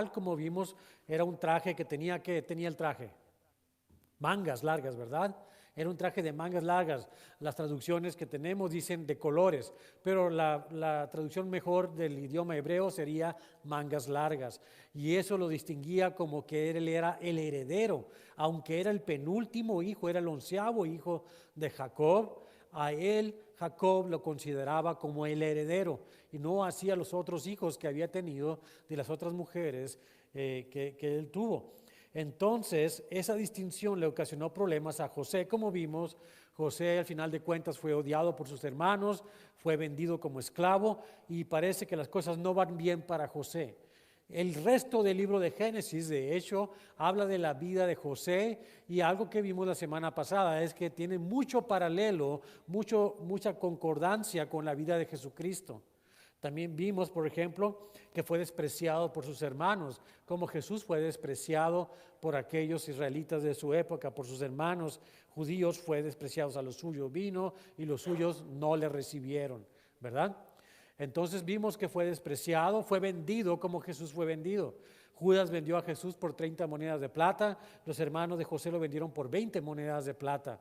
como vimos, era un traje que tenía el traje mangas largas, ¿verdad? Era un traje de mangas largas. Las traducciones que tenemos dicen de colores, pero la traducción mejor del idioma hebreo sería mangas largas. Y eso lo distinguía como que él era el heredero, aunque era el penúltimo hijo, era el 11º hijo de Jacob. A él Jacob lo consideraba como el heredero y no así a los otros hijos que había tenido de las otras mujeres que él tuvo. Entonces, esa distinción le ocasionó problemas a José. Como vimos, José al final de cuentas fue odiado por sus hermanos, fue vendido como esclavo y parece que las cosas no van bien para José. El resto del libro de Génesis, de hecho, habla de la vida de José y algo que vimos la semana pasada es que tiene mucho paralelo, mucha concordancia con la vida de Jesucristo. También vimos, por ejemplo, que fue despreciado por sus hermanos, como Jesús fue despreciado por aquellos israelitas de su época, por sus hermanos judíos, fue despreciado a los suyos, vino y los suyos no le recibieron, ¿verdad? Entonces vimos que fue despreciado, fue vendido como Jesús fue vendido. Judas vendió a Jesús por 30 monedas de plata, los hermanos de José lo vendieron por 20 monedas de plata.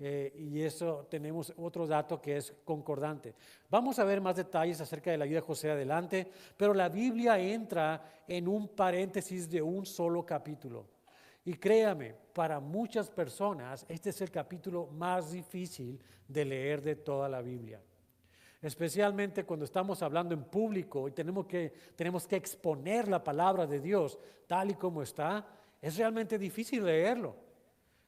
Y eso tenemos otro dato que es concordante. Vamos a ver más detalles acerca de la vida de José adelante, pero la Biblia entra en un paréntesis de un solo capítulo. Y créame, para muchas personas este es el capítulo más difícil de leer de toda la Biblia. Especialmente cuando estamos hablando en público y tenemos que exponer la palabra de Dios tal y como está, es realmente difícil leerlo.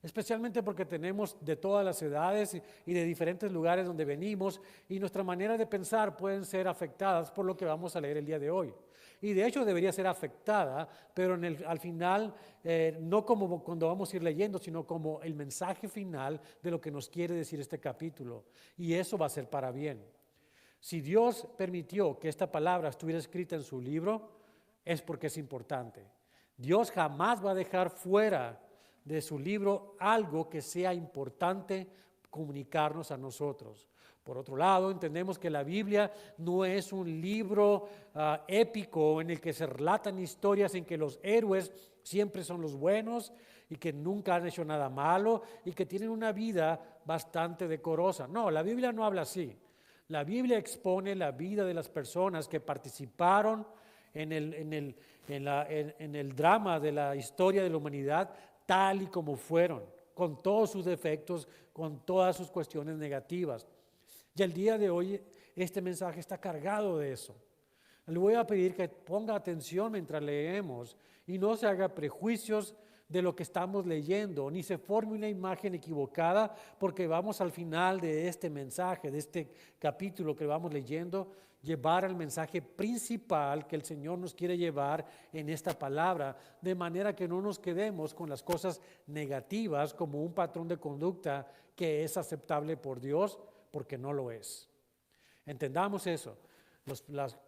Especialmente porque tenemos de todas las edades y de diferentes lugares donde venimos y nuestra manera de pensar pueden ser afectadas por lo que vamos a leer el día de hoy. Y de hecho debería ser afectada, pero al final no como cuando vamos a ir leyendo, sino como el mensaje final de lo que nos quiere decir este capítulo. Y eso va a ser para bien. Si Dios permitió que esta palabra estuviera escrita en su libro, es porque es importante. Dios jamás va a dejar fuera de su libro algo que sea importante comunicarnos a nosotros. Por otro lado, entendemos que la Biblia no es un libro épico en el que se relatan historias en que los héroes siempre son los buenos y que nunca han hecho nada malo y que tienen una vida bastante decorosa. No, la Biblia no habla así. La Biblia expone la vida de las personas que participaron en el drama de la historia de la humanidad tal y como fueron, con todos sus defectos, con todas sus cuestiones negativas. Y el día de hoy este mensaje está cargado de eso. Le voy a pedir que ponga atención mientras leemos y no se haga prejuicios de lo que estamos leyendo, ni se forme una imagen equivocada, porque vamos al final de este mensaje, de este capítulo que vamos leyendo, llevar al mensaje principal que el Señor nos quiere llevar en esta palabra, de manera que no nos quedemos con las cosas negativas como un patrón de conducta que es aceptable por Dios, porque no lo es. Entendamos eso.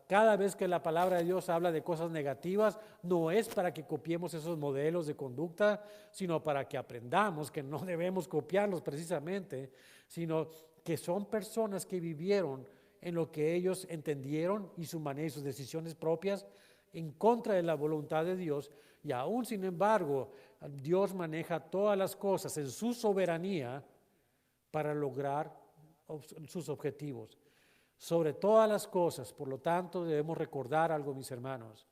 Cada vez que la palabra de Dios habla de cosas negativas, no es para que copiemos esos modelos de conducta, sino para que aprendamos que no debemos copiarlos precisamente, sino que son personas que vivieron en lo que ellos entendieron y su manera y sus decisiones propias en contra de la voluntad de Dios. Y aún sin embargo, Dios maneja todas las cosas en su soberanía para lograr sus objetivos. Sobre todas las cosas, por lo tanto, debemos recordar algo, mis hermanos.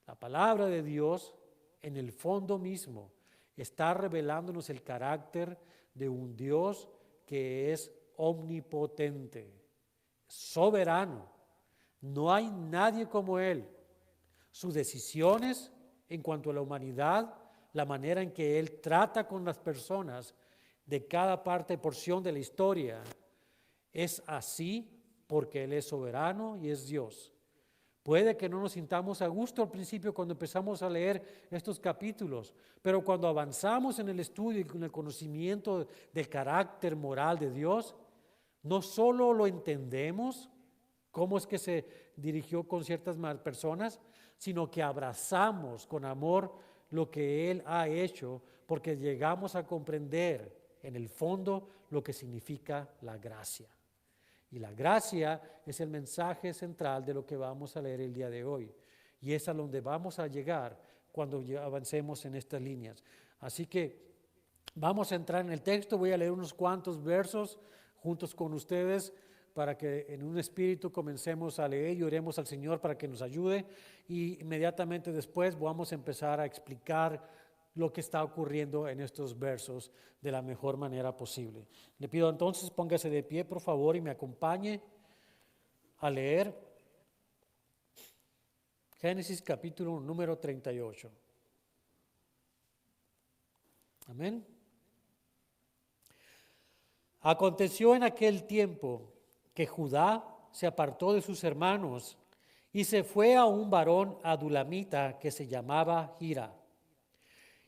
La palabra de Dios, en el fondo mismo, está revelándonos el carácter de un Dios que es omnipotente, soberano. No hay nadie como Él. Sus decisiones en cuanto a la humanidad, la manera en que Él trata con las personas de cada parte, porción de la historia, es así porque Él es soberano y es Dios. Puede que no nos sintamos a gusto al principio cuando empezamos a leer estos capítulos, pero cuando avanzamos en el estudio y con el conocimiento del carácter moral de Dios, no solo lo entendemos, cómo es que se dirigió con ciertas personas, sino que abrazamos con amor lo que Él ha hecho, porque llegamos a comprender en el fondo lo que significa la gracia. Y la gracia es el mensaje central de lo que vamos a leer el día de hoy. Y es a donde vamos a llegar cuando avancemos en estas líneas. Así que vamos a entrar en el texto. Voy a leer unos cuantos versos juntos con ustedes para que en un espíritu comencemos a leer y oremos al Señor para que nos ayude. Y inmediatamente después vamos a empezar a explicar lo que está ocurriendo en estos versos de la mejor manera posible. Le pido entonces, póngase de pie, por favor, y me acompañe a leer Génesis capítulo número 38. Amén. Aconteció en aquel tiempo que Judá se apartó de sus hermanos y se fue a un varón adulamita que se llamaba Hira.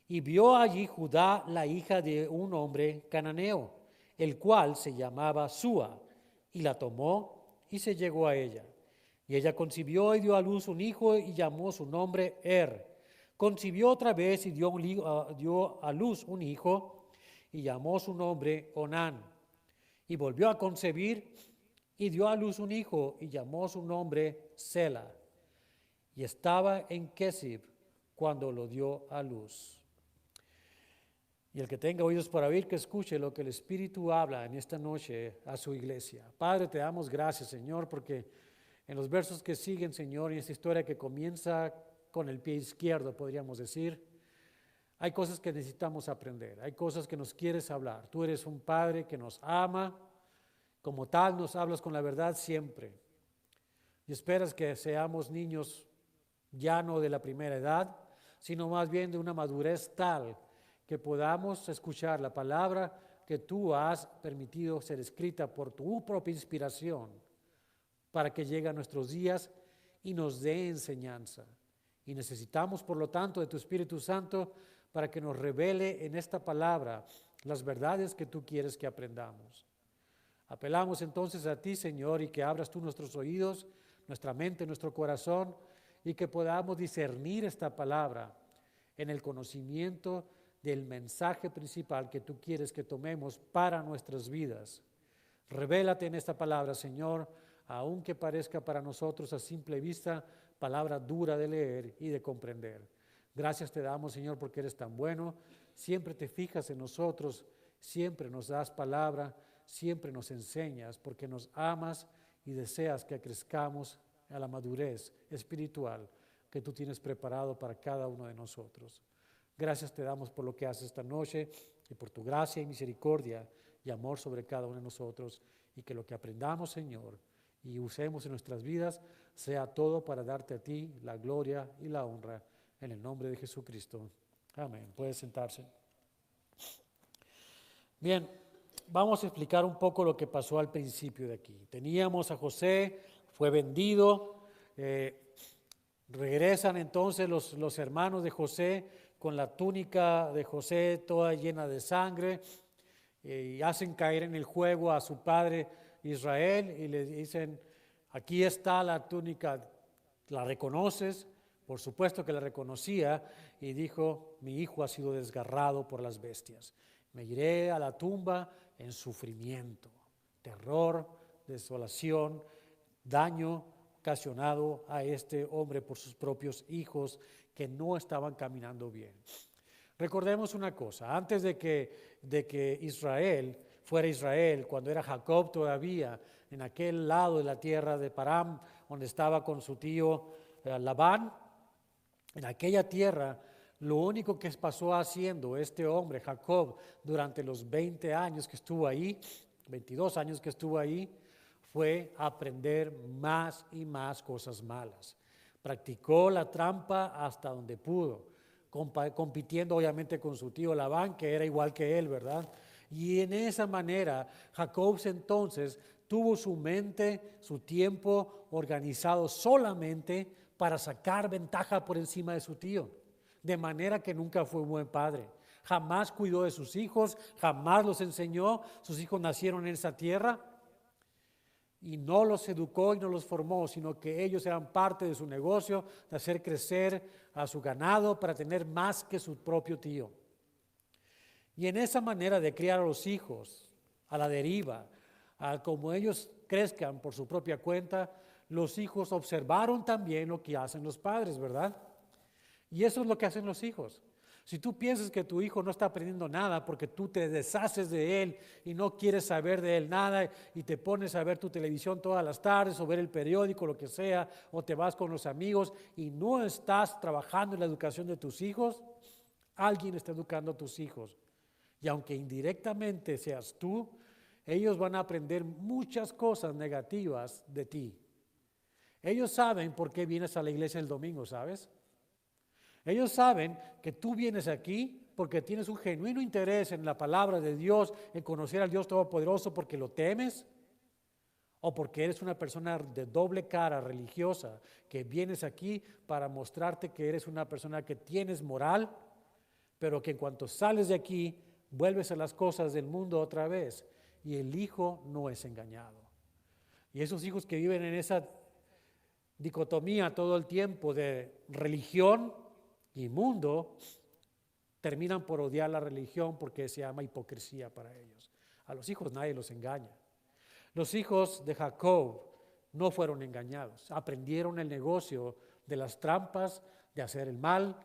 Y vio allí Judá la hija de un hombre cananeo, el cual se llamaba Súa, y la tomó y se llegó a ella. Y ella concibió y dio a luz un hijo y llamó su nombre Concibió otra vez y dio a luz un hijo y llamó su nombre Onán. Y volvió a concebir y dio a luz un hijo y llamó su nombre Sela. Y estaba en Kesib cuando lo dio a luz. Y el que tenga oídos para oír, que escuche lo que el Espíritu habla en esta noche a su iglesia. Padre, te damos gracias, Señor, porque en los versos que siguen, Señor, y esta historia que comienza con el pie izquierdo, podríamos decir, hay cosas que necesitamos aprender, hay cosas que nos quieres hablar. Tú eres un Padre que nos ama, como tal nos hablas con la verdad siempre. Y esperas que seamos niños ya no de la primera edad, sino más bien de una madurez tal que podamos escuchar la palabra que tú has permitido ser escrita por tu propia inspiración para que llegue a nuestros días y nos dé enseñanza. Y necesitamos, por lo tanto, de tu Espíritu Santo para que nos revele en esta palabra las verdades que tú quieres que aprendamos. Apelamos entonces a ti, Señor, y que abras tú nuestros oídos, nuestra mente, nuestro corazón, y que podamos discernir esta palabra en el conocimiento del mensaje principal que tú quieres que tomemos para nuestras vidas. Revélate en esta palabra, Señor, aunque parezca para nosotros a simple vista palabra dura de leer y de comprender. Gracias te damos, Señor, porque eres tan bueno. Siempre te fijas en nosotros, siempre nos das palabra, siempre nos enseñas, porque nos amas y deseas que crezcamos a la madurez espiritual que tú tienes preparado para cada uno de nosotros. Gracias te damos por lo que haces esta noche y por tu gracia y misericordia y amor sobre cada uno de nosotros, y que lo que aprendamos, Señor, y usemos en nuestras vidas sea todo para darte a ti la gloria y la honra en el nombre de Jesucristo. Amén. Puede sentarse. Bien, vamos a explicar un poco lo que pasó al principio de aquí. Teníamos a José, fue vendido, regresan entonces los hermanos de José con la túnica de José toda llena de sangre, y hacen caer en el juego a su padre Israel y le dicen: aquí está la túnica, ¿la reconoces? Por supuesto que la reconocía, y dijo: mi hijo ha sido desgarrado por las bestias. Me iré a la tumba en sufrimiento, terror, desolación, daño ocasionado a este hombre por sus propios hijos que no estaban caminando bien. Recordemos una cosa: antes de que Israel fuera Israel, cuando era Jacob todavía, en aquel lado de la tierra de Param, donde estaba con su tío Labán, en aquella tierra, lo único que pasó haciendo este hombre, Jacob, durante los 20 años que estuvo ahí, 22 años que estuvo ahí, fue aprender más y más cosas malas. Practicó la trampa hasta donde pudo, compitiendo obviamente con su tío Labán, que era igual que él, ¿verdad? Y en esa manera, Jacob entonces tuvo su mente, su tiempo organizado solamente para sacar ventaja por encima de su tío, de manera que nunca fue un buen padre. Jamás cuidó de sus hijos, jamás los enseñó. Sus hijos nacieron en esa tierra y no los educó y no los formó, sino que ellos eran parte de su negocio, de hacer crecer a su ganado para tener más que su propio tío. Y en esa manera de criar a los hijos, a la deriva, como ellos crezcan por su propia cuenta, los hijos observaron también lo que hacen los padres, ¿verdad? Y eso es lo que hacen los hijos. Si tú piensas que tu hijo no está aprendiendo nada porque tú te deshaces de él y no quieres saber de él nada y te pones a ver tu televisión todas las tardes o ver el periódico, lo que sea, o te vas con los amigos y no estás trabajando en la educación de tus hijos, alguien está educando a tus hijos. Y aunque indirectamente seas tú, ellos van a aprender muchas cosas negativas de ti. Ellos saben por qué vienes a la iglesia el domingo, ¿sabes? Ellos saben que tú vienes aquí porque tienes un genuino interés en la palabra de Dios, en conocer al Dios Todopoderoso porque lo temes, o porque eres una persona de doble cara religiosa, que vienes aquí para mostrarte que eres una persona que tienes moral, pero que en cuanto sales de aquí, vuelves a las cosas del mundo otra vez, y el hijo no es engañado. Y esos hijos que viven en esa dicotomía todo el tiempo de religión y mundo, terminan por odiar la religión porque se llama hipocresía para ellos. A los hijos nadie los engaña. Los hijos de Jacob no fueron engañados, aprendieron el negocio de las trampas, de hacer el mal.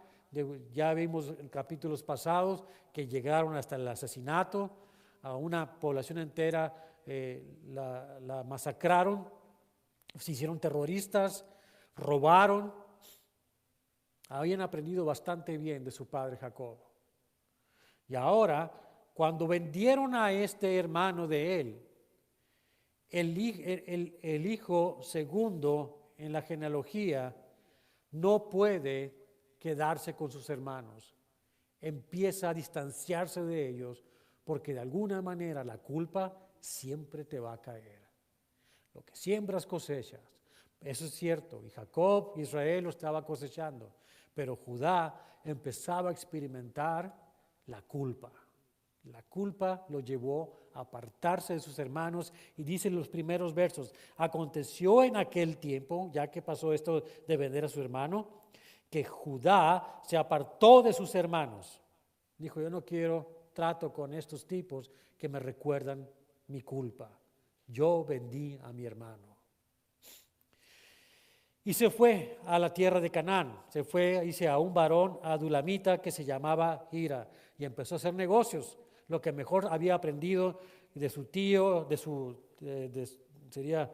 Ya vimos en capítulos pasados que llegaron hasta el asesinato, a una población entera la masacraron, se hicieron terroristas, robaron. Habían aprendido bastante bien de su padre Jacob. Y ahora, cuando vendieron a este hermano de él, el hijo segundo en la genealogía no puede quedarse con sus hermanos. Empieza a distanciarse de ellos porque de alguna manera la culpa siempre te va a caer. Lo que siembras cosechas. Eso es cierto. Y Jacob, Israel lo estaba cosechando. Pero Judá empezaba a experimentar la culpa. La culpa lo llevó a apartarse de sus hermanos y dice en los primeros versos, aconteció en aquel tiempo, ya que pasó esto de vender a su hermano, que Judá se apartó de sus hermanos. Dijo, yo no quiero trato con estos tipos que me recuerdan mi culpa. Yo vendí a mi hermano. Y se fue a la tierra de Canaán, se fue, dice, a un varón adulamita que se llamaba Hira y empezó a hacer negocios, lo que mejor había aprendido de su tío, sería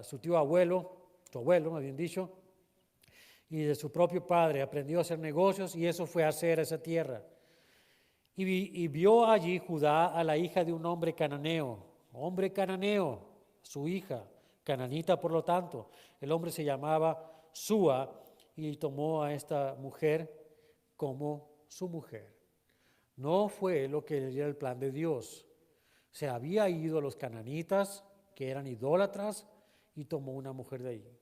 su tío abuelo, su abuelo, más bien dicho, y de su propio padre, aprendió a hacer negocios y eso fue a hacer esa tierra. Y vio allí Judá a la hija de un hombre cananeo, su hija, cananita por lo tanto. El hombre se llamaba Súa y tomó a esta mujer como su mujer. No fue lo que era el plan de Dios. Se había ido a los cananitas, que eran idólatras, y tomó una mujer de ahí.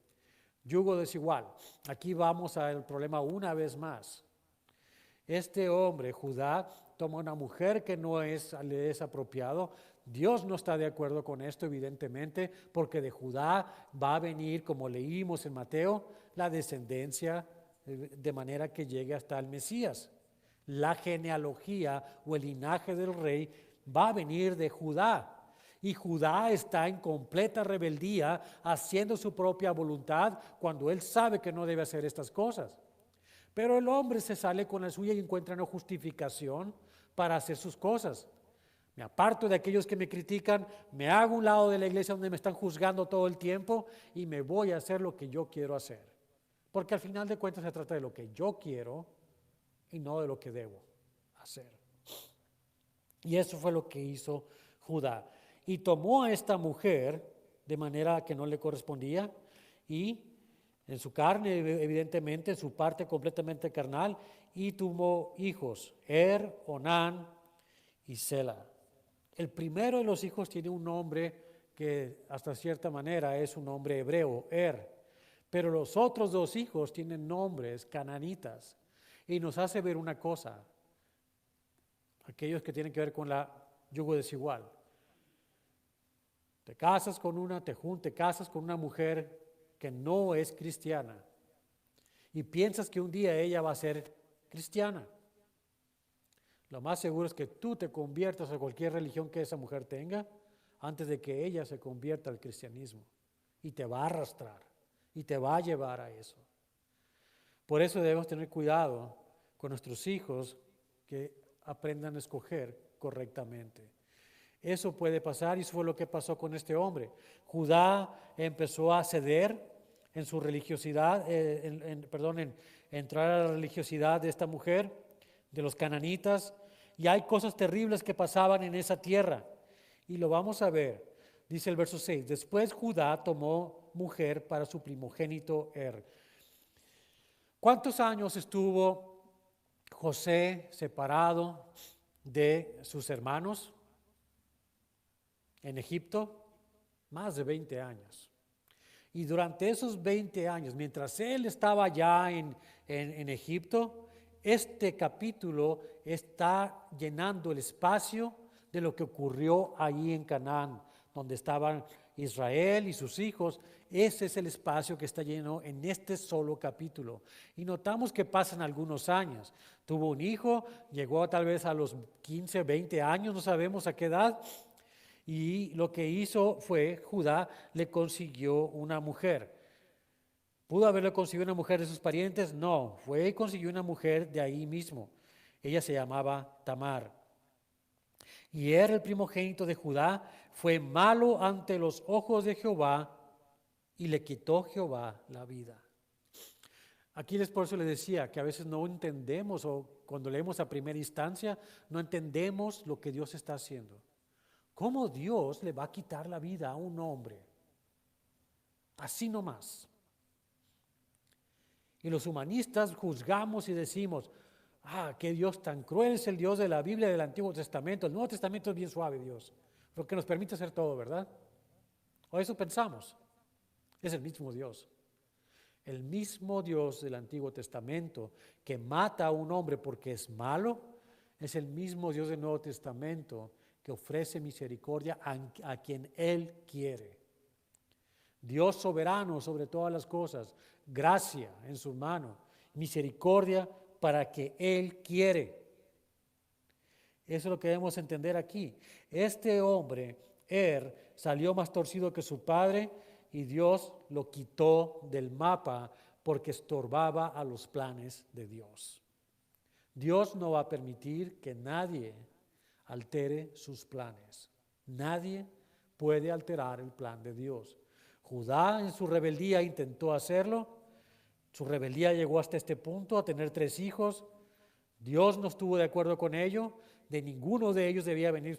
Yugo desigual. Aquí vamos al problema una vez más. Este hombre, Judá, toma una mujer que le es apropiado. Dios no está de acuerdo con esto, evidentemente, porque de Judá va a venir, como leímos en Mateo, la descendencia de manera que llegue hasta el Mesías. La genealogía o el linaje del rey va a venir de Judá. Y Judá está en completa rebeldía, haciendo su propia voluntad cuando él sabe que no debe hacer estas cosas. Pero el hombre se sale con la suya y encuentra una justificación para hacer sus cosas. Me aparto de aquellos que me critican, me hago a un lado de la iglesia donde me están juzgando todo el tiempo y me voy a hacer lo que yo quiero hacer. Porque al final de cuentas se trata de lo que yo quiero y no de lo que debo hacer. Y eso fue lo que hizo Judá. Y tomó a esta mujer de manera que no le correspondía y en su carne, evidentemente, en su parte completamente carnal, y tuvo hijos, Onán y Sela. El primero de los hijos tiene un nombre que hasta cierta manera es un nombre hebreo, pero los otros dos hijos tienen nombres cananitas y nos hace ver una cosa, aquellos que tienen que ver con la yugo desigual. Te casas con una mujer que no es cristiana y piensas que un día ella va a ser cristiana. Lo más seguro es que tú te conviertas a cualquier religión que esa mujer tenga antes de que ella se convierta al cristianismo y te va a arrastrar. y te va a llevar a eso. Por eso debemos tener cuidado con nuestros hijos que aprendan a escoger correctamente. Eso puede pasar y eso fue lo que pasó con este hombre. Judá empezó a ceder en su religiosidad, entrar a la religiosidad de esta mujer, de los cananitas, y hay cosas terribles que pasaban en esa tierra. Y lo vamos a ver. Dice el verso 6, después Judá tomó mujer para su primogénito ¿Cuántos años estuvo José separado de sus hermanos en Egipto? Más de 20 años. Y durante esos 20 años, mientras él estaba ya en Egipto, este capítulo está llenando el espacio de lo que ocurrió ahí en Canaán, donde estaban Israel y sus hijos. Ese es el espacio que está lleno en este solo capítulo. Y notamos que pasan algunos años. Tuvo un hijo, llegó tal vez a los 15, 20 años, no sabemos a qué edad. Y lo que hizo fue, Judá le consiguió una mujer. ¿Pudo haberle conseguido una mujer de sus parientes? No, fue y consiguió una mujer de ahí mismo. Ella se llamaba Tamar. Y era el primogénito de Judá, fue malo ante los ojos de Jehová y le quitó Jehová la vida. Aquí por eso les decía que a veces no entendemos, o cuando leemos a primera instancia, no entendemos lo que Dios está haciendo. ¿Cómo Dios le va a quitar la vida a un hombre? Así nomás. Y los humanistas juzgamos y decimos, qué Dios tan cruel es el Dios de la Biblia del Antiguo Testamento. El Nuevo Testamento es bien suave, Dios, porque nos permite hacer todo, ¿verdad? O eso pensamos. Es el mismo Dios. El mismo Dios del Antiguo Testamento que mata a un hombre porque es malo, es el mismo Dios del Nuevo Testamento que ofrece misericordia a quien Él quiere. Dios soberano sobre todas las cosas, gracia en su mano, misericordia para que Él quiere. Eso es lo que debemos entender aquí. Este hombre, salió más torcido que su padre y Dios lo quitó del mapa porque estorbaba a los planes de Dios. Dios no va a permitir que nadie altere sus planes. Nadie puede alterar el plan de Dios. Judá en su rebeldía intentó hacerlo. Su rebeldía llegó hasta este punto, a tener 3 hijos. Dios no estuvo de acuerdo con ello. De ninguno de ellos debía venir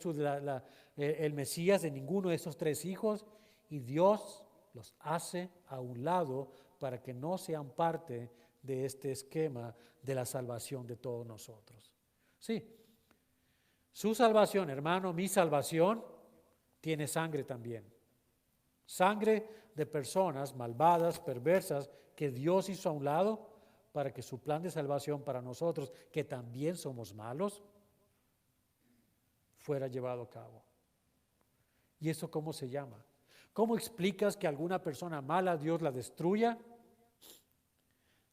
el Mesías, de ninguno de esos 3 hijos. Y Dios los hace a un lado para que no sean parte de este esquema de la salvación de todos nosotros. Sí, su salvación, hermano, mi salvación, tiene sangre también. Sangre de personas malvadas, perversas, que Dios hizo a un lado para que su plan de salvación para nosotros, que también somos malos, fuera llevado a cabo. ¿Y eso cómo se llama? ¿Cómo explicas que alguna persona mala Dios la destruya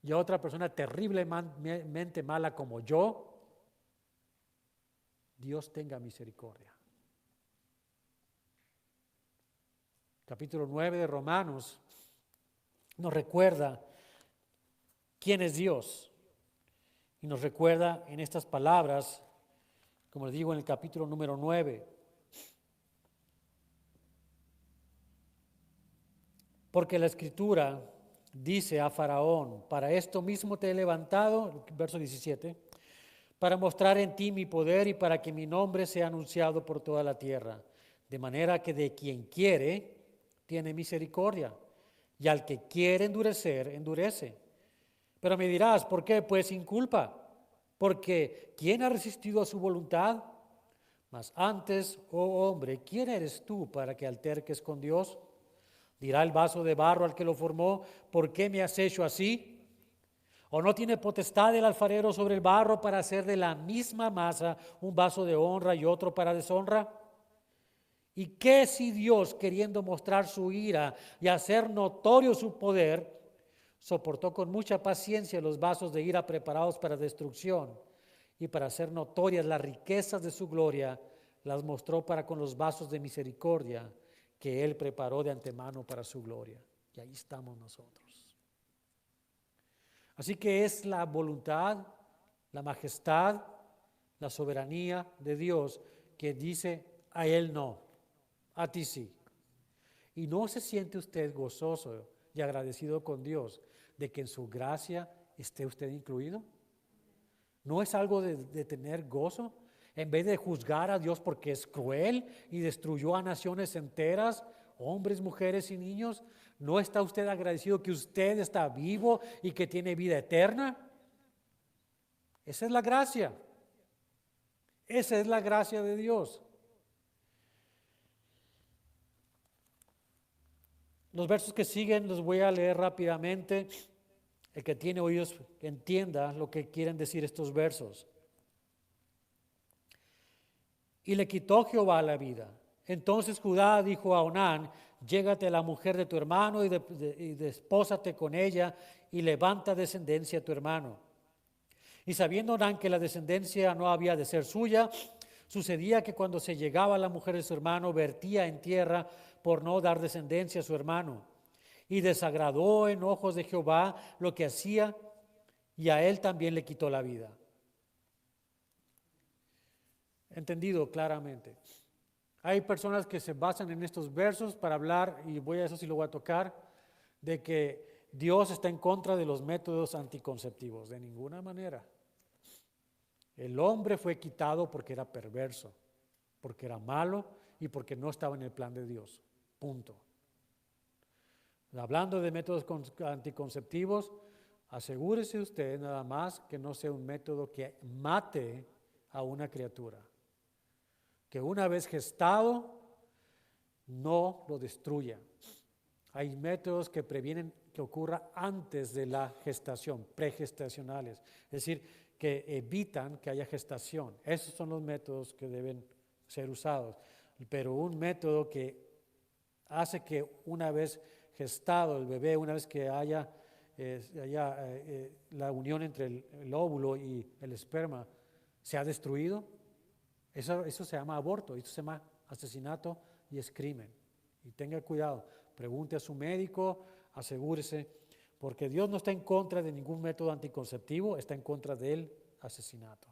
y a otra persona terriblemente mala como yo, Dios tenga misericordia? Capítulo 9 de Romanos nos recuerda quién es Dios y nos recuerda en estas palabras, como les digo en el capítulo número 9. Porque la Escritura dice a Faraón, para esto mismo te he levantado, verso 17, para mostrar en ti mi poder y para que mi nombre sea anunciado por toda la tierra, de manera que de quien quiere tiene misericordia, y al que quiere endurecer, endurece. Pero me dirás, ¿por qué? Pues sin culpa, porque ¿quién ha resistido a su voluntad? Mas antes, oh hombre, ¿quién eres tú para que alterques con Dios? Dirá el vaso de barro al que lo formó, ¿por qué me has hecho así? ¿O no tiene potestad el alfarero sobre el barro para hacer de la misma masa un vaso de honra y otro para deshonra? ¿Y qué si Dios, queriendo mostrar su ira y hacer notorio su poder, soportó con mucha paciencia los vasos de ira preparados para destrucción y para hacer notorias las riquezas de su gloria, las mostró para con los vasos de misericordia que Él preparó de antemano para su gloria? Y ahí estamos nosotros. Así que es la voluntad, la majestad, la soberanía de Dios que dice a Él no, a ti sí. ¿Y no se siente usted gozoso y agradecido con Dios de que en su gracia esté usted incluido? ¿No es algo de tener gozo? En vez de juzgar a Dios porque es cruel y destruyó a naciones enteras, hombres, mujeres y niños, ¿no está usted agradecido que usted está vivo y que tiene vida eterna? Esa es la gracia. Esa es la gracia de Dios. Los versos que siguen los voy a leer rápidamente. El que tiene oídos que entienda lo que quieren decir estos versos. Y le quitó Jehová la vida. Entonces Judá dijo a Onán: llégate a la mujer de tu hermano y despósate con ella y levanta descendencia a tu hermano. Y sabiendo Onán que la descendencia no había de ser suya, sucedía que cuando se llegaba a la mujer de su hermano, vertía en tierra por no dar descendencia a su hermano. Y desagradó en ojos de Jehová lo que hacía, y a él también le quitó la vida. Entendido claramente. Hay personas que se basan en estos versos para hablar, y voy a eso sí lo voy a tocar, de que Dios está en contra de los métodos anticonceptivos. De ninguna manera. El hombre fue quitado porque era perverso, porque era malo y porque no estaba en el plan de Dios. Punto. Hablando de métodos anticonceptivos, asegúrese usted nada más que no sea un método que mate a una criatura. Que una vez gestado, no lo destruya. Hay métodos que previenen que ocurra antes de la gestación, pregestacionales. Es decir, que evitan que haya gestación. Esos son los métodos que deben ser usados. Pero un método que hace que una vez gestado el bebé, una vez que haya la unión entre el óvulo y el esperma, se ha destruido, eso se llama aborto, esto se llama asesinato y es crimen. Y tenga cuidado, pregunte a su médico, asegúrese, porque Dios no está en contra de ningún método anticonceptivo, está en contra del asesinato.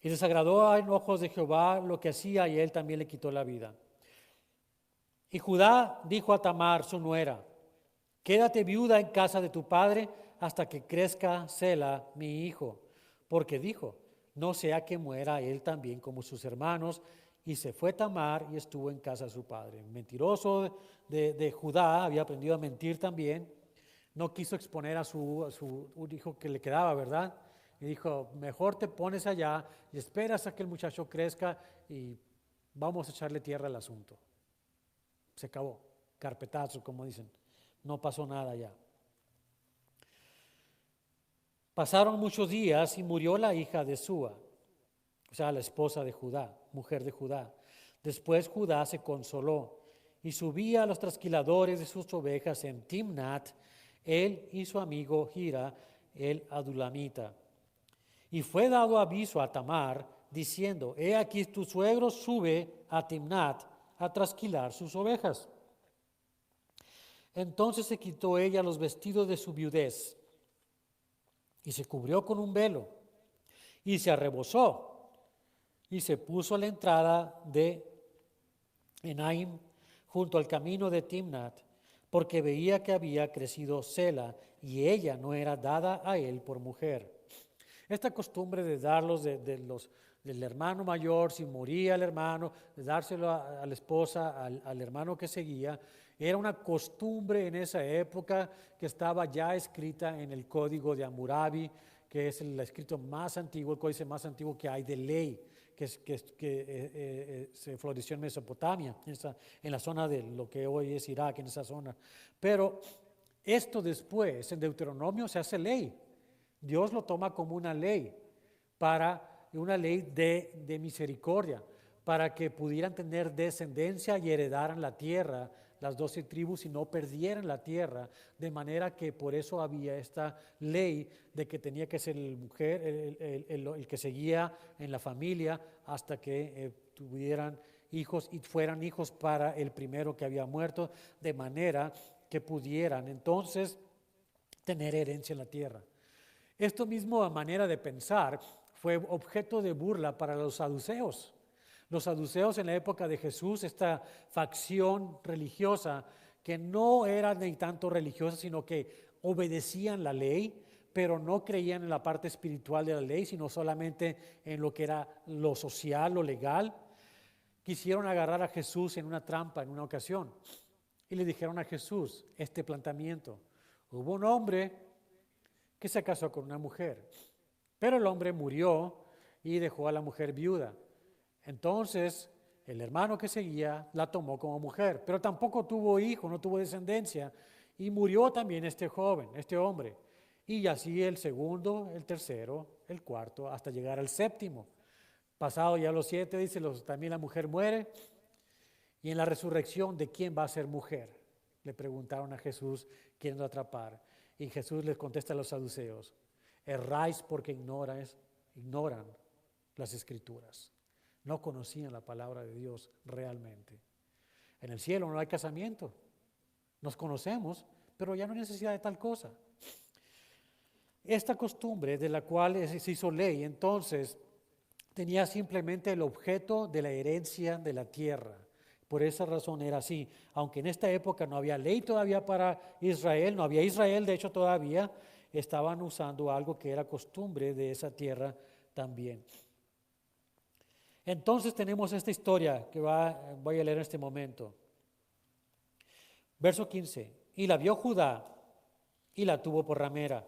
Y desagradó en ojos de Jehová lo que hacía, y él también le quitó la vida. Y Judá dijo a Tamar, su nuera: quédate viuda en casa de tu padre hasta que crezca Sela, mi hijo. Porque dijo: no sea que muera él también como sus hermanos. Y se fue Tamar y estuvo en casa de su padre. Mentiroso de Judá, había aprendido a mentir también. No quiso exponer a su hijo que le quedaba, ¿verdad? Y dijo: mejor te pones allá y esperas a que el muchacho crezca y vamos a echarle tierra al asunto. Se acabó, carpetazo, como dicen. No pasó nada ya. Pasaron muchos días y murió la hija de Súa, o sea, la esposa de Judá, mujer de Judá. Después Judá se consoló y subía a los trasquiladores de sus ovejas en Timnat, él y su amigo Hira, el adulamita. Y fue dado aviso a Tamar, diciendo: he aquí tu suegro sube a Timnat a trasquilar sus ovejas. Entonces se quitó ella los vestidos de su viudez y se cubrió con un velo y se arrebozó y se puso a la entrada de Enaim junto al camino de Timnat, porque veía que había crecido Sela y ella no era dada a él por mujer. Esta costumbre de darlos del hermano mayor, si moría el hermano, de dárselo a la esposa, al hermano que seguía, era una costumbre en esa época que estaba ya escrita en el Código de Hammurabi, que es el escrito más antiguo, el códice más antiguo que hay de ley, que se floreció en Mesopotamia, en la zona de lo que hoy es Irak, en esa zona. Pero esto después, en Deuteronomio, se hace ley. Dios lo toma como una ley, una ley de misericordia, para que pudieran tener descendencia y heredaran la tierra, las 12 tribus, y no perdieran la tierra, de manera que por eso había esta ley de que tenía que ser el que seguía en la familia hasta que tuvieran hijos y fueran hijos para el primero que había muerto, de manera que pudieran entonces tener herencia en la tierra. Esta misma manera de pensar fue objeto de burla para los saduceos. Los saduceos en la época de Jesús, esta facción religiosa que no era ni tanto religiosa, sino que obedecían la ley, pero no creían en la parte espiritual de la ley, sino solamente en lo que era lo social, lo legal. Quisieron agarrar a Jesús en una trampa en una ocasión y le dijeron a Jesús este planteamiento. Hubo un hombre que se casó con una mujer, pero el hombre murió y dejó a la mujer viuda. Entonces, el hermano que seguía la tomó como mujer, pero tampoco tuvo hijo, no tuvo descendencia, y murió también este joven, este hombre. Y así el segundo, el tercero, el cuarto, hasta llegar al séptimo. Pasado ya los 7, dice, también la mujer muere. Y en la resurrección, ¿de quién va a ser mujer? Le preguntaron a Jesús, queriendo atrapar. Y Jesús les contesta a los saduceos, erráis porque ignoran las escrituras. No conocían la palabra de Dios realmente. En el cielo no hay casamiento. Nos conocemos, pero ya no hay necesidad de tal cosa. Esta costumbre de la cual se hizo ley, entonces, tenía simplemente el objeto de la herencia de la tierra. Por esa razón era así. Aunque en esta época no había ley todavía para Israel, no había Israel, de hecho todavía estaban usando algo que era costumbre de esa tierra también. Entonces tenemos esta historia que voy a leer en este momento. Verso 15. Y la vio Judá y la tuvo por ramera,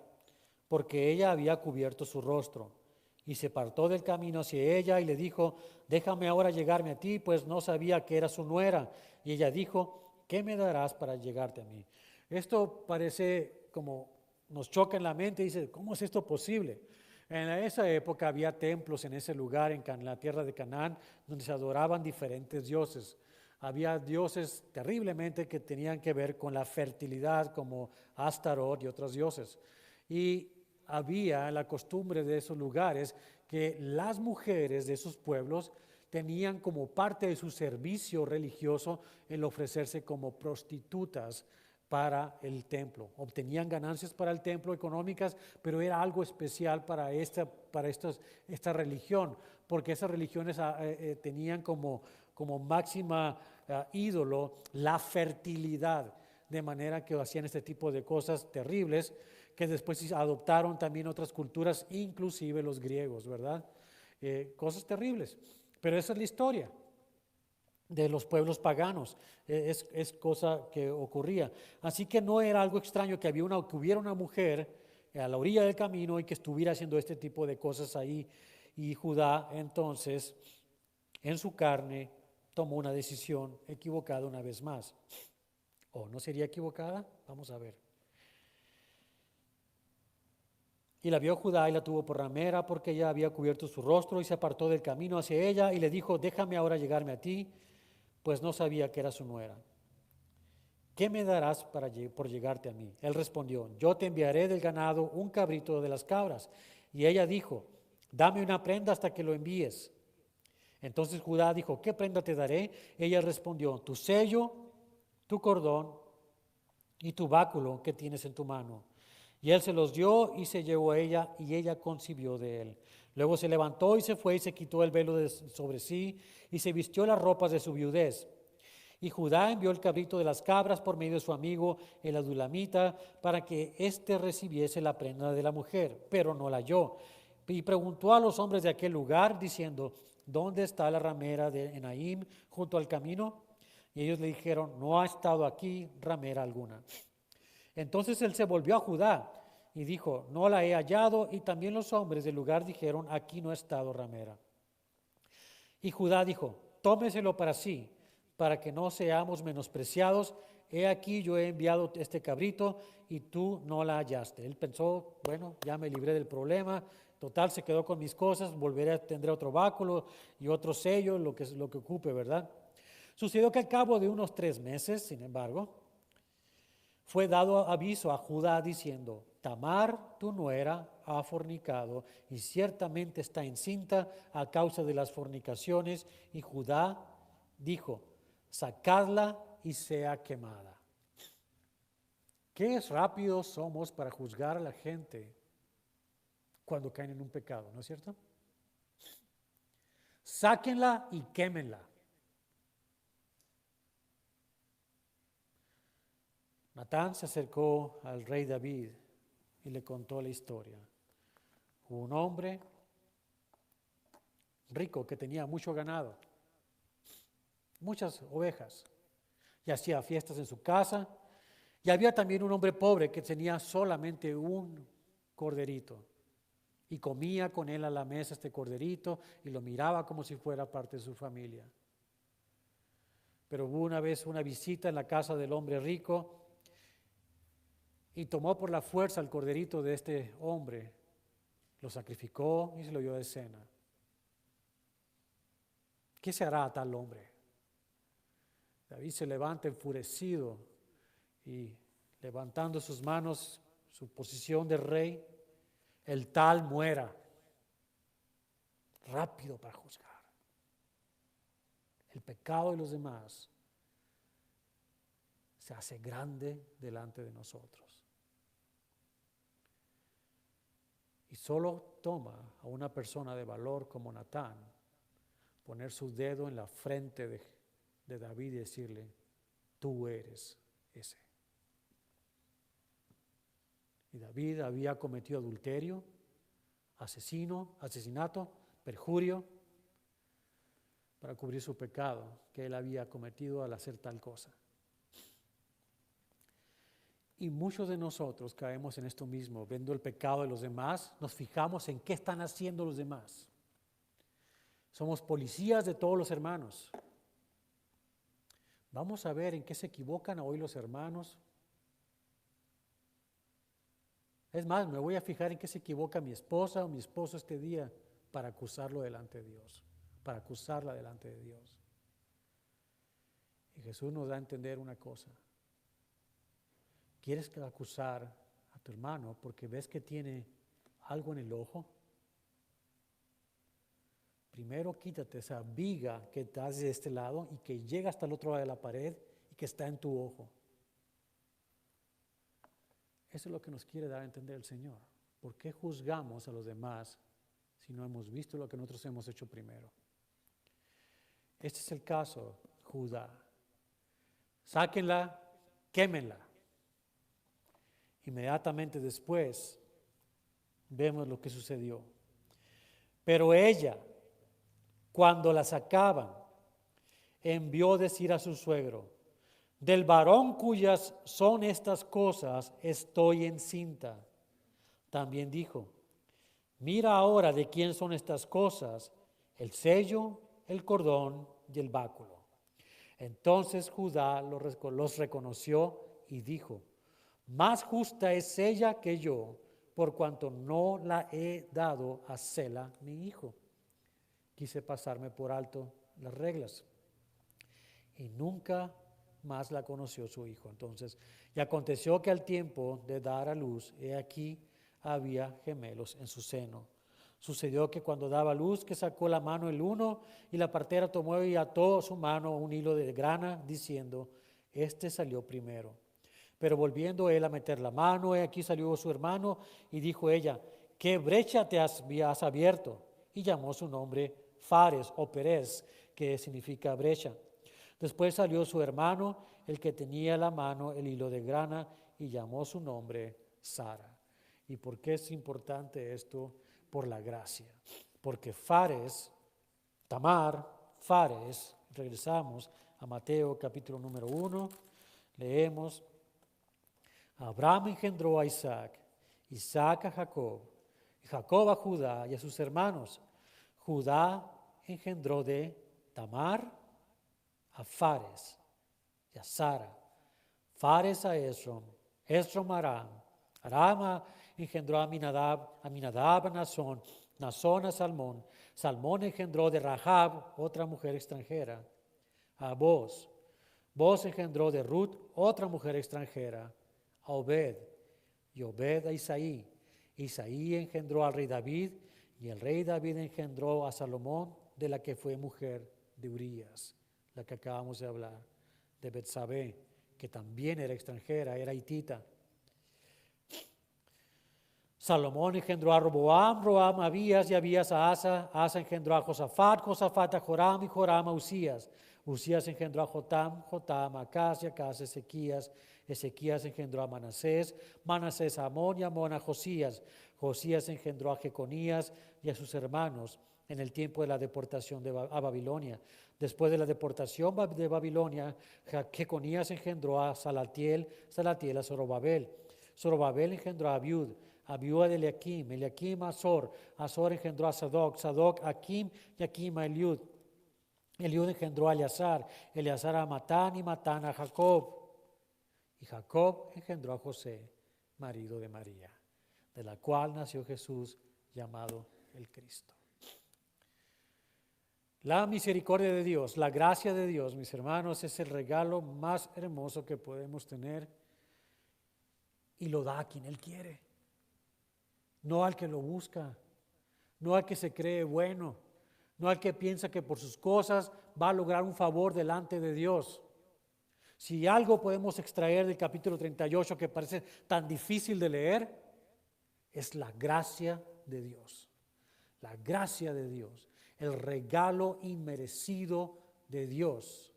porque ella había cubierto su rostro. Y se apartó del camino hacia ella y le dijo, déjame ahora llegarme a ti, pues no sabía que era su nuera. Y ella dijo, ¿qué me darás para llegarte a mí? Esto parece como nos choca en la mente y dice, ¿cómo es esto posible? En esa época había templos en ese lugar, en la tierra de Canaán, donde se adoraban diferentes dioses. Había dioses terriblemente que tenían que ver con la fertilidad, como Astarot y otros dioses. Y había la costumbre de esos lugares que las mujeres de esos pueblos tenían como parte de su servicio religioso el ofrecerse como prostitutas para el templo. Obtenían ganancias para el templo económicas, pero era algo especial para esta religión, porque esas religiones tenían como máxima ídolo la fertilidad, de manera que hacían este tipo de cosas terribles que después adoptaron también otras culturas, inclusive los griegos, ¿verdad? Cosas terribles, pero esa es la historia de los pueblos paganos, es cosa que ocurría. Así que no era algo extraño que hubiera una mujer a la orilla del camino y que estuviera haciendo este tipo de cosas ahí. Y Judá entonces, en su carne, tomó una decisión equivocada una vez más. ¿O no sería equivocada? Vamos a ver. Y la vio Judá y la tuvo por ramera, porque ella había cubierto su rostro, y se apartó del camino hacia ella y le dijo, déjame ahora llegarme a ti, pues no sabía que era su nuera. ¿Qué me darás por llegarte a mí? Él respondió, yo te enviaré del ganado un cabrito de las cabras. Y ella dijo, dame una prenda hasta que lo envíes. Entonces Judá dijo, ¿qué prenda te daré? Ella respondió, tu sello, tu cordón y tu báculo que tienes en tu mano. Y él se los dio y se llevó a ella, y ella concibió de él. Luego se levantó y se fue y se quitó el velo sobre sí y se vistió las ropas de su viudez. Y Judá envió el cabrito de las cabras por medio de su amigo el adulamita para que éste recibiese la prenda de la mujer, pero no la halló. Y preguntó a los hombres de aquel lugar diciendo, ¿dónde está la ramera de Enaim junto al camino? Y ellos le dijeron, no ha estado aquí ramera alguna. Entonces él se volvió a Judá y dijo, no la he hallado, y también los hombres del lugar dijeron, aquí no ha estado ramera. Y Judá dijo, tómeselo para sí, para que no seamos menospreciados. He aquí yo he enviado este cabrito y tú no la hallaste. Él pensó, bueno, ya me libré del problema, total se quedó con mis cosas, tendré otro báculo y otro sello, lo que ocupe, ¿verdad? Sucedió que al cabo de unos 3 meses, sin embargo, fue dado aviso a Judá diciendo, Tamar, tu nuera, ha fornicado y ciertamente está encinta a causa de las fornicaciones. Y Judá dijo, sacadla y sea quemada. qué rápidos somos para juzgar a la gente cuando caen en un pecado, ¿no es cierto? Sáquenla y quémenla. Natán se acercó al rey David y le contó la historia. Hubo un hombre rico que tenía mucho ganado, muchas ovejas, y hacía fiestas en su casa. Y había también un hombre pobre que tenía solamente un corderito y comía con él a la mesa este corderito y lo miraba como si fuera parte de su familia. Pero hubo una vez una visita en la casa del hombre rico y tomó por la fuerza el corderito de este hombre, lo sacrificó y se lo dio de cena. ¿Qué se hará a tal hombre? David se levanta enfurecido y levantando sus manos, su posición de rey, el tal muera. Rápido para juzgar. El pecado de los demás se hace grande delante de nosotros. Y solo toma a una persona de valor como Natán poner su dedo en la frente de David y decirle, tú eres ese. Y David había cometido adulterio, asesinato, perjurio, para cubrir su pecado que él había cometido al hacer tal cosa. Y muchos de nosotros caemos en esto mismo, viendo el pecado de los demás, nos fijamos en qué están haciendo los demás. Somos policías de todos los hermanos. Vamos a ver en qué se equivocan hoy los hermanos. Es más, me voy a fijar en qué se equivoca mi esposa o mi esposo este día para acusarlo delante de Dios, para acusarla delante de Dios. Y Jesús nos da a entender una cosa. ¿Quieres acusar a tu hermano porque ves que tiene algo en el ojo? Primero quítate esa viga que estás de este lado y que llega hasta el otro lado de la pared y que está en tu ojo. Eso es lo que nos quiere dar a entender el Señor. ¿Por qué juzgamos a los demás si no hemos visto lo que nosotros hemos hecho primero? Este es el caso, Judá. Sáquenla, quémenla. Inmediatamente después vemos lo que sucedió. Pero ella, cuando la sacaban, envió decir a su suegro, del varón cuyas son estas cosas estoy encinta. También dijo, mira ahora de quién son estas cosas, el sello, el cordón y el báculo. Entonces Judá los reconoció y dijo, más justa es ella que yo, por cuanto no la he dado a Sela, mi hijo. Quise pasarme por alto las reglas. Y nunca más la conoció su hijo. Entonces, y aconteció que al tiempo de dar a luz, he aquí, había gemelos en su seno. Sucedió que cuando daba luz, que sacó la mano el uno, y la partera tomó y ató a su mano un hilo de grana, diciendo, este salió primero. Pero volviendo él a meter la mano, he aquí salió su hermano, y dijo ella, ¿qué brecha te has abierto? Y llamó su nombre Fares o Perez, que significa brecha. Después salió su hermano, el que tenía en la mano el hilo de grana, y llamó su nombre Sara. ¿Y por qué es importante esto? Por la gracia. Porque Fares, Tamar, Fares, regresamos a Mateo capítulo número 1, leemos, Abraham engendró a Isaac, Isaac a Jacob, y Jacob a Judá y a sus hermanos. Judá engendró de Tamar a Fares y a Sara, Fares a Esrom, Esrom a Aram, Aram engendró a Aminadab a Nazón, Nazón a Salmón, Salmón engendró de Rahab, otra mujer extranjera, a Boz, Boz engendró de Ruth, otra mujer extranjera, a Obed, y Obed a Isaí, Isaí engendró al rey David, y el rey David engendró a Salomón, de la que fue mujer de Urías, la que acabamos de hablar, de Betsabé, que también era extranjera, era hitita. Salomón engendró a Roboam, Roboam a Abías y Abías a Asa, Asa engendró a Josafat, Josafat a Joram y Joram a Usías. Usías engendró a Jotam, Jotam a Acaz y Acaz a Ezequías. Ezequías engendró a Manasés, Manasés a Amón y Amón a Josías. Josías engendró a Jeconías y a sus hermanos en el tiempo de la deportación a Babilonia. Después de la deportación de Babilonia, Jeconías engendró a Salatiel, Salatiel a Zorobabel. Zorobabel engendró a Abiud, Abiud a Eliakim, Eliakim a Azor, Azor engendró a Sadoc, Sadoc a Akim y Akim a Eliud. Eliud engendró a Eleazar, Eleazar a Matán y Matán a Jacob. Y Jacob engendró a José, marido de María, de la cual nació Jesús, llamado el Cristo. La misericordia de Dios, la gracia de Dios, mis hermanos, es el regalo más hermoso que podemos tener y lo da a quien Él quiere, no al que lo busca, no al que se cree bueno, no al que piensa que por sus cosas va a lograr un favor delante de Dios. Si algo podemos extraer del capítulo 38 que parece tan difícil de leer, es la gracia de Dios. La gracia de Dios, el regalo inmerecido de Dios.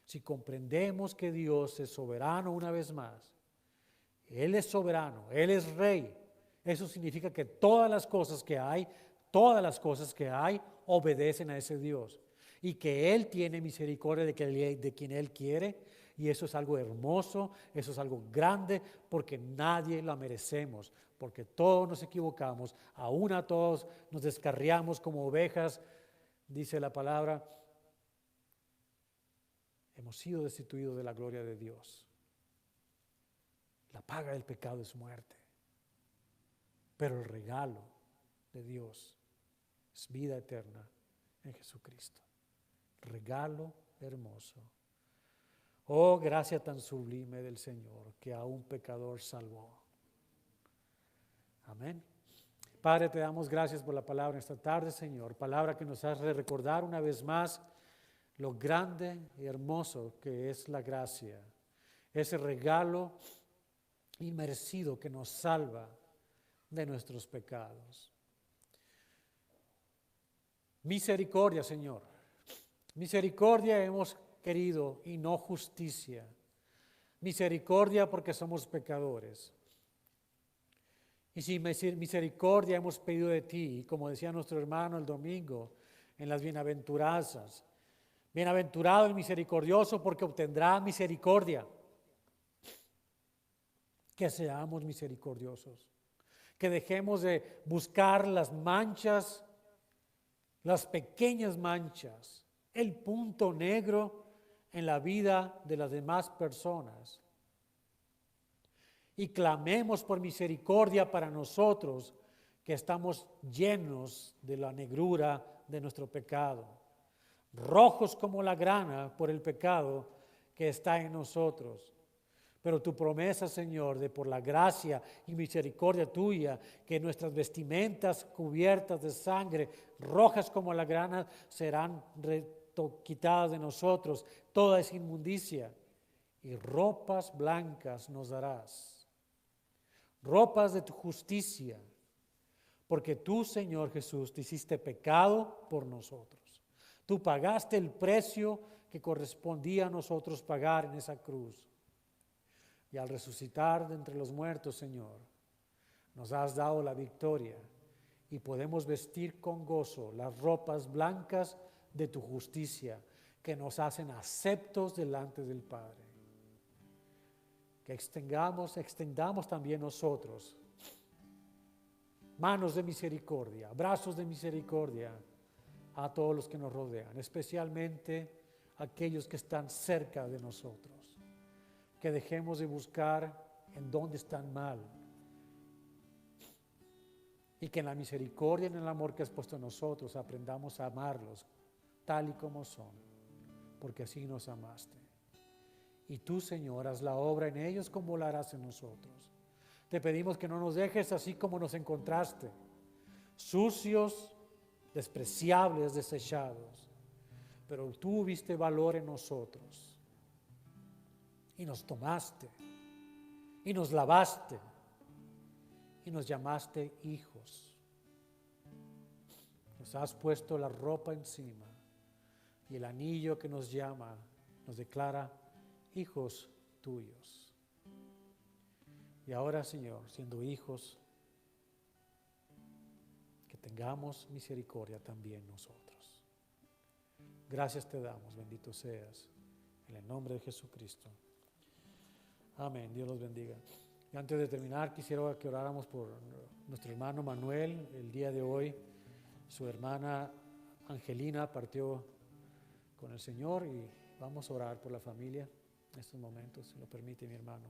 Si comprendemos que Dios es soberano una vez más, Él es soberano, Él es rey, eso significa que todas las cosas que hay, obedecen a ese Dios. Y que Él tiene misericordia de quien Él quiere. Y eso es algo hermoso, eso es algo grande, porque nadie lo merecemos, porque todos nos equivocamos, aún a todos nos descarriamos como ovejas, dice la palabra. Hemos sido destituidos de la gloria de Dios. La paga del pecado es muerte, pero el regalo de Dios es vida eterna en Jesucristo. Regalo hermoso. Oh, gracia tan sublime del Señor, que a un pecador salvó. Amén. Padre, te damos gracias por la palabra esta tarde, Señor. Palabra que nos hace recordar una vez más lo grande y hermoso que es la gracia. Ese regalo inmerecido que nos salva de nuestros pecados. Misericordia, Señor. Misericordia hemos querido y no justicia. Misericordia porque somos pecadores. Y si misericordia hemos pedido de ti, como decía nuestro hermano el domingo en las bienaventuranzas, bienaventurado el misericordioso porque obtendrá misericordia. Que seamos misericordiosos, que dejemos de buscar las manchas, las pequeñas manchas, el punto negro en la vida de las demás personas. Y clamemos por misericordia para nosotros que estamos llenos de la negrura de nuestro pecado, rojos como la grana por el pecado que está en nosotros. Pero tu promesa, Señor, de por la gracia y misericordia tuya, que nuestras vestimentas cubiertas de sangre, rojas como la grana, serán quitadas de nosotros, toda esa inmundicia, y ropas blancas nos darás, ropas de tu justicia, porque tú, Señor Jesús, te hiciste pecado por nosotros. Tú pagaste el precio que correspondía a nosotros pagar en esa cruz. Y al resucitar de entre los muertos, Señor, nos has dado la victoria y podemos vestir con gozo las ropas blancas de tu justicia que nos hacen aceptos delante del Padre. Que extendamos también nosotros manos de misericordia, brazos de misericordia a todos los que nos rodean, especialmente aquellos que están cerca de nosotros. Que dejemos de buscar en dónde están mal y que en la misericordia y en el amor que has puesto en nosotros aprendamos a amarlos tal y como son, porque así nos amaste. Y tú, Señor, haz la obra en ellos como la harás en nosotros. Te pedimos que no nos dejes así como nos encontraste, sucios, despreciables, desechados, pero tú viste valor en nosotros. Y nos tomaste, y nos lavaste, y nos llamaste hijos. Nos has puesto la ropa encima y el anillo que nos llama nos declara hijos tuyos. Y ahora, Señor, siendo hijos, que tengamos misericordia también nosotros. Gracias te damos, bendito seas, en el nombre de Jesucristo. Amén, Dios los bendiga. Y antes de terminar, quisiera que oráramos por nuestro hermano Manuel. El día de hoy, su hermana Angelina partió con el Señor y vamos a orar por la familia en estos momentos, si lo permite mi hermano.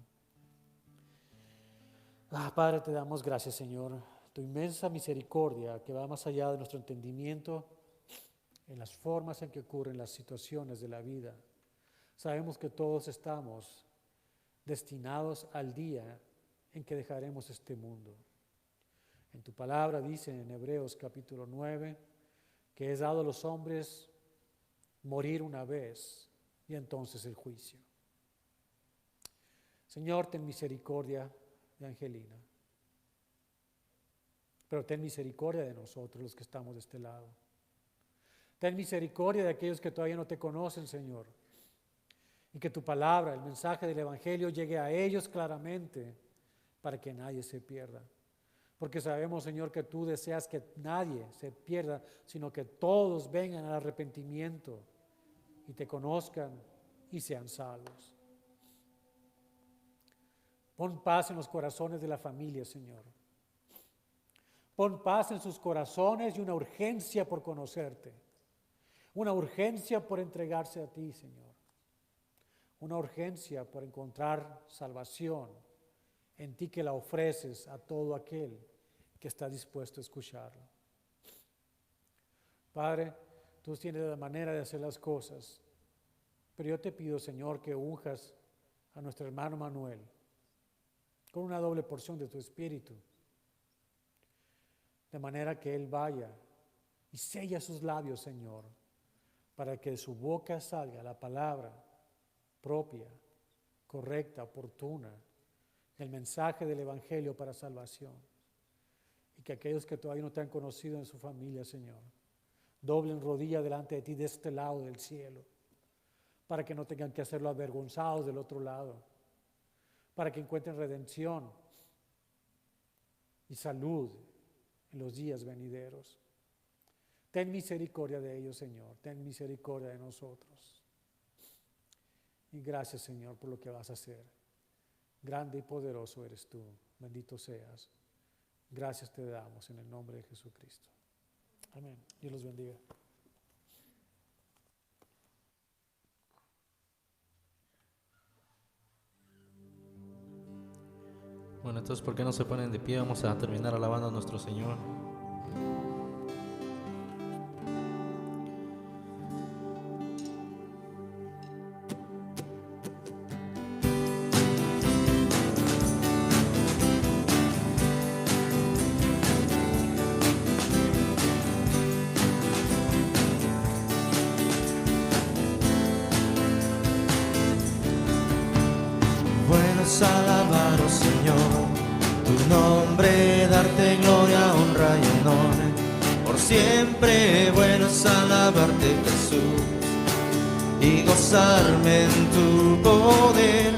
Padre, te damos gracias, Señor, tu inmensa misericordia que va más allá de nuestro entendimiento en las formas en que ocurren las situaciones de la vida. Sabemos que todos estamos destinados al día en que dejaremos este mundo. En tu palabra dice en Hebreos capítulo 9 que es dado a los hombres morir una vez y entonces el juicio. Señor, ten misericordia de Angelina, pero ten misericordia de nosotros los que estamos de este lado. Ten misericordia de aquellos que todavía no te conocen, Señor, y que tu palabra, el mensaje del Evangelio llegue a ellos claramente para que nadie se pierda. Porque sabemos, Señor, que tú deseas que nadie se pierda, sino que todos vengan al arrepentimiento y te conozcan y sean salvos. Pon paz en los corazones de la familia, Señor. Pon paz en sus corazones y una urgencia por conocerte. Una urgencia por entregarse a ti, Señor. Una urgencia por encontrar salvación en ti que la ofreces a todo aquel que está dispuesto a escucharlo. Padre, tú tienes la manera de hacer las cosas, pero yo te pido, Señor, que unjas a nuestro hermano Manuel con una doble porción de tu Espíritu, de manera que él vaya y sella sus labios, Señor, para que de su boca salga la palabra propia, correcta, oportuna, el mensaje del Evangelio para salvación. Y que aquellos que todavía no te han conocido en su familia, Señor, doblen rodilla delante de ti de este lado del cielo, para que no tengan que hacerlo avergonzados del otro lado, para que encuentren redención y salud en los días venideros. Ten misericordia de ellos, Señor, ten misericordia de nosotros. Y gracias, Señor, por lo que vas a hacer. Grande y poderoso eres tú, bendito seas. Gracias te damos en el nombre de Jesucristo. Amén. Dios los bendiga. Bueno, entonces, ¿por qué no se ponen de pie? Vamos a terminar alabando a nuestro Señor. Alabar, oh Señor, tu nombre, darte gloria, honra y honor. Por siempre bueno es alabarte, Jesús, y gozarme en tu poder.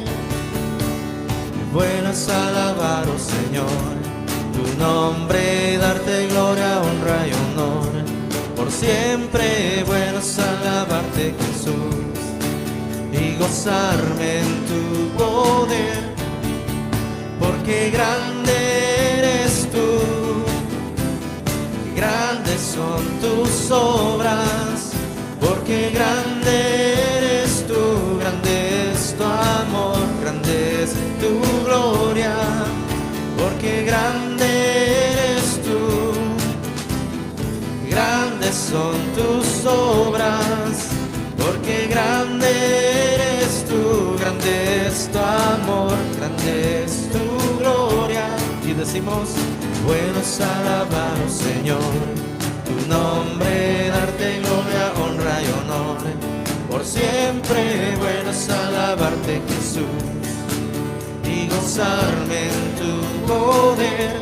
Bueno es alabar, oh Señor, tu nombre, darte gloria, honra y honor. Por siempre bueno es alabarte, Jesús, y gozarme en tu poder. Porque grande eres tú, grandes son tus obras. Porque grande eres tú, grande es tu amor, grande es tu gloria. Porque grande eres tú, grandes son tus obras. Porque grande eres tú, grande es tu amor, grande es tu gloria. Y decimos, bueno es alabar, oh Señor, tu nombre, darte gloria, honra y honor. Por siempre bueno es alabarte, Jesús, y gozarme en tu poder.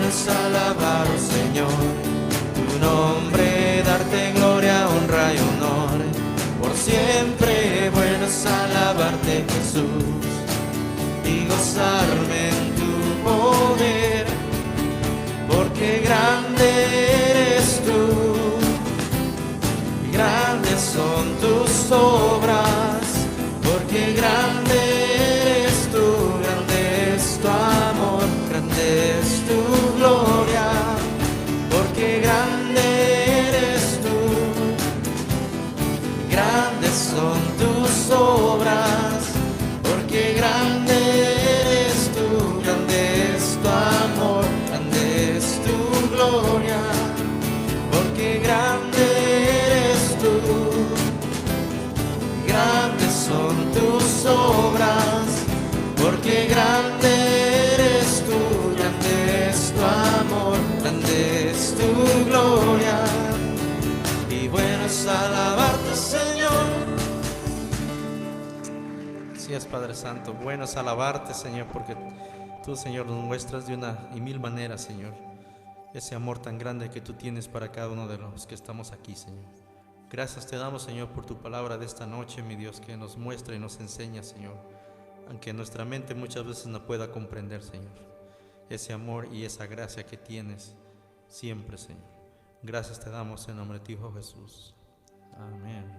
bueno es alabar, oh Señor, tu nombre, darte gloria, honra y honor. Por siempre bueno es alabarte, Jesús, y gozarme en tu poder, porque grande eres tú, grandes son tus obras, porque grande eres tú, grande es tu amor, grande es tu gloria, porque grande eres tú, grandes son tus obras, porque grande eres tú, grande es tu amor, grande es tu gloria, porque grande eres tú, grandes son tus obras, porque grande eres tú, grande es tu amor, grande es tu gloria, y bueno es alabarte, Señor. Así es, Padre Santo, bueno es alabarte, Señor, porque tú, Señor, nos muestras de una y mil maneras, Señor, ese amor tan grande que tú tienes para cada uno de los que estamos aquí, Señor. Gracias te damos, Señor, por tu palabra de esta noche, mi Dios, que nos muestra y nos enseña, Señor, aunque nuestra mente muchas veces no pueda comprender, Señor, ese amor y esa gracia que tienes siempre, Señor. Gracias te damos en nombre de tu Hijo Jesús. Amén.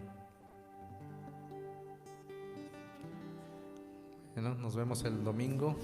Bueno, nos vemos el domingo.